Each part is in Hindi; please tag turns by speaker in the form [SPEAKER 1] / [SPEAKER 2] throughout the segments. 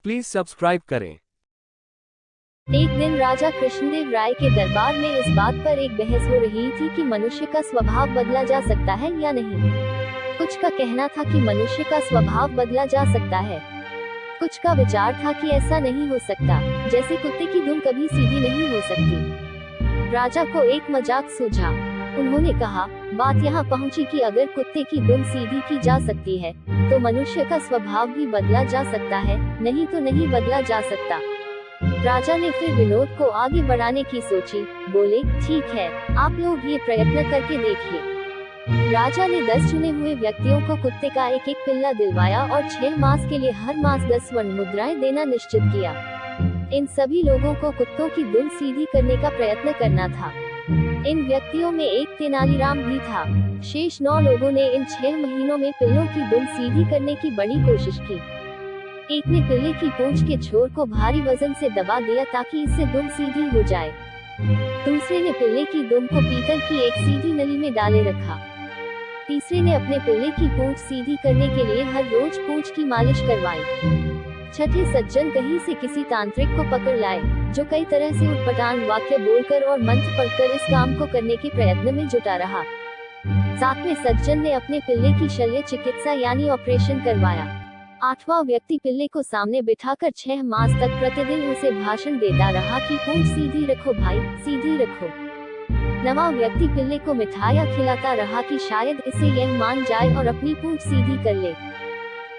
[SPEAKER 1] प्लीज सब्सक्राइब करें।
[SPEAKER 2] एक दिन राजा कृष्णदेव राय के दरबार में इस बात पर एक बहस हो रही थी कि मनुष्य का स्वभाव बदला जा सकता है या नहीं। कुछ का कहना था कि मनुष्य का स्वभाव बदला जा सकता है, कुछ का विचार था कि ऐसा नहीं हो सकता, जैसे कुत्ते की दुम कभी सीधी नहीं हो सकती। राजा को एक मजाक सूझा। उन्होंने कहा, बात यहाँ पहुँची कि अगर कुत्ते की दुम सीधी की जा सकती है, तो मनुष्य का स्वभाव भी बदला जा सकता है, नहीं तो नहीं बदला जा सकता। राजा ने फिर विनोद को आगे बढ़ाने की सोची। बोले, ठीक है, आप लोग ये प्रयत्न करके देखिए। राजा ने 10 चुने हुए व्यक्तियों को कुत्ते का एक एक पिल्ला दिलवाया और 6 मास के लिए हर मास 10 स्वर्ण मुद्राएं देना निश्चित किया। इन सभी लोगों को कुत्तों की दुम सीधी करने का प्रयत्न करना था। इन व्यक्तियों में एक तेनालीराम भी था। शेष 9 लोगों ने इन 6 महीनों में पिल्लों की दुम सीधी करने की बड़ी कोशिश की। एक ने पिल्ले की पूंछ के छोर को भारी वजन से दबा दिया ताकि इससे दुम सीधी हो जाए। दूसरे ने पिल्ले की दुम को पीतल की एक सीधी नली में डाले रखा। तीसरे ने अपने पिल्ले की पूंछ सीधी करने के लिए हर रोज पूंछ की मालिश करवाई। छठे सज्जन कहीं से किसी तांत्रिक को पकड़ लाए, जो कई तरह से उटपटांग वाक्य बोलकर और मंत्र पढ़कर इस काम को करने के प्रयत्न में जुटा रहा। 7वें सज्जन ने अपने पिल्ले की शल्य चिकित्सा यानी ऑपरेशन करवाया। 8वां व्यक्ति पिल्ले को सामने बिठाकर 6 मास तक प्रतिदिन उसे भाषण देता रहा कि पूंछ सीधी रखो भाई, सीधी रखो। 9वां व्यक्ति पिल्ले को मिठाइयाँ खिलाता रहा कि शायद इसे यह मान जाए और अपनी पूंछ सीधी कर ले।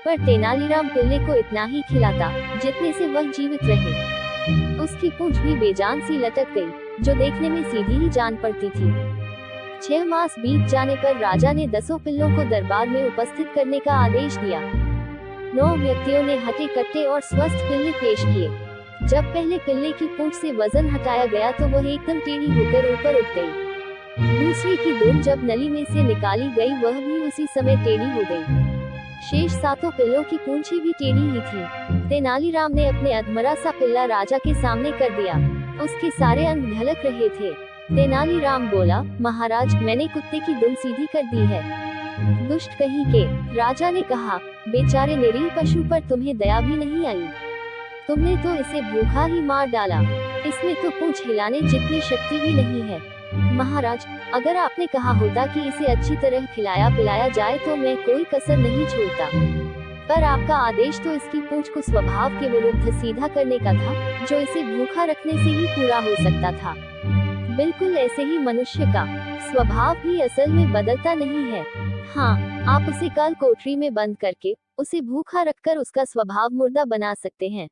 [SPEAKER 2] पर तेनालीराम पिल्ले को इतना ही खिलाता जितने से वह जीवित रहे। उसकी पूंछ भी बेजान सी लटक गई, जो देखने में सीधी ही जान पड़ती थी। 6 मास बीत जाने पर राजा ने 10 पिल्लों को दरबार में उपस्थित करने का आदेश दिया। 9 व्यक्तियों ने हटे कट्टे और स्वस्थ पिल्ले पेश किए। जब पहले पिल्ले की पूंछ से वजन हटाया गया तो वह एकदम टेढ़ी होकर ऊपर उठ गई। दूसरी की दुम जब नली में से निकाली गई, वह भी उसी समय टेढ़ी हो गई। शेष 7 पिल्लों की पूंछें भी टेढ़ी ही थी। तेनालीराम ने अपने अधमरा सा पिल्ला राजा के सामने कर दिया। उसके सारे अंग ढलक रहे थे। तेनालीराम बोला, महाराज, मैंने कुत्ते की दुम सीधी कर दी है। दुष्ट कहीं के, राजा ने कहा, बेचारे निरीह पशु पर तुम्हें दया भी नहीं आई। तुमने तो इसे भूखा ही मार डाला। इसमें तो पूंछ हिलाने जितनी शक्ति भी नहीं है। महाराज, अगर आपने कहा होता कि इसे अच्छी तरह खिलाया पिलाया जाए तो मैं कोई कसर नहीं छोड़ता, पर आपका आदेश तो इसकी पूंछ को स्वभाव के विरुद्ध सीधा करने का था, जो इसे भूखा रखने से ही पूरा हो सकता था। बिल्कुल ऐसे ही मनुष्य का स्वभाव भी असल में बदलता नहीं है। हाँ, आप उसे कल कोठरी में बंद करके उसे भूखा रखकर उसका स्वभाव मुर्दा बना सकते हैं।